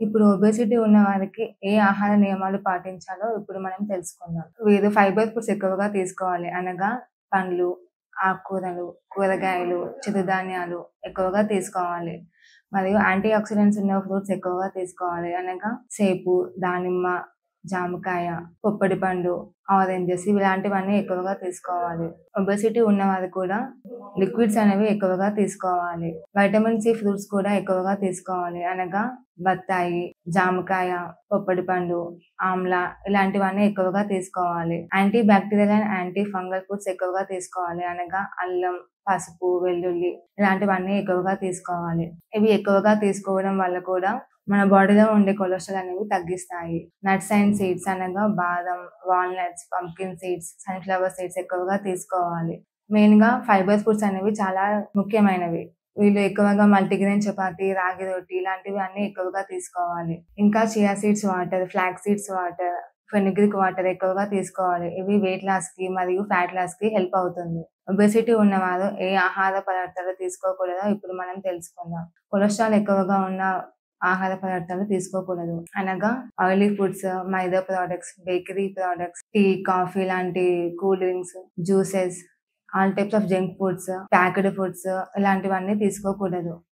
ఇప్పుడు ఒబేసిటీ ఉన్న వారికి ఏ ఆహార నియమాలు పాటించాలో ఇప్పుడు మనం తెలుసుకుందాం. వీరు ఫైబర్ ఫుడ్స్ ఎక్కువగా తీసుకోవాలి. అనగా పండ్లు, ఆకుకూరలు, కూరగాయలు, చిరుధాన్యాలు ఎక్కువగా తీసుకోవాలి. మరియు యాంటీ ఆక్సిడెంట్స్ ఉన్న ఫ్రూట్స్ ఎక్కువగా తీసుకోవాలి. అనగా సేపు, దానిమ్మ, జామకాయ, పొప్పడి పండు, ఆరెంజెస్ ఇలాంటివన్నీ ఎక్కువగా తీసుకోవాలి. ఒబేసిటీ ఉన్నవారు కూడా లిక్విడ్స్ అనేవి ఎక్కువగా తీసుకోవాలి. వైటమిన్ సి ఫ్రూట్స్ కూడా ఎక్కువగా తీసుకోవాలి. అనగా బత్తాయి, జామకాయ, పొప్పడి పండు, ఆమ్లా ఇలాంటివన్నీ ఎక్కువగా తీసుకోవాలి. Anti bacterial and anti fungal foods ఎక్కువగా తీసుకోవాలి. అనగా అల్లం, పసుపు, వెల్లుల్లి ఇలాంటివన్నీ ఎక్కువగా తీసుకోవాలి. ఇవి ఎక్కువగా తీసుకోవడం వల్ల కూడా మన బాడీలో ఉండే కొలెస్ట్రాల్ అనేవి తగ్గిస్తాయి. నట్స్ అండ్ సీడ్స్ అనగా బాదం, walnuts, pumpkin seeds, sunflower seeds ఎక్కువగా తీసుకోవాలి. మెయిన్ గా ఫైబర్ ఫుడ్స్ అనేవి చాలా ముఖ్యమైనవి. వీళ్ళు ఎక్కువగా మల్టీగ్రెయిన్ చపాతీ, రాగి రోటి ఇలాంటివి అన్ని ఎక్కువగా తీసుకోవాలి. ఇంకా chia seeds water, flax seeds water, fenugreek water ఎక్కువగా తీసుకోవాలి. ఇవి వెయిట్ లాస్ కి మరియు ఫ్యాట్ లాస్ కి హెల్ప్ అవుతుంది. ఒబేసిటీ ఉన్నవారు ఏ ఆహార పదార్థాలు తీసుకోకూడదో ఇప్పుడు మనం తెలుసుకుందాం. కొలెస్ట్రాల్ ఎక్కువగా ఉన్న ఆహార పదార్థాలు తీసుకోకూడదు. అనగా ఆయిలీ ఫుడ్స్, మైదా products, bakery products, tea, coffee లాంటి cool drinks, juices, all types of junk foods, packed foods ఇలాంటివన్నీ తీసుకోకూడదు.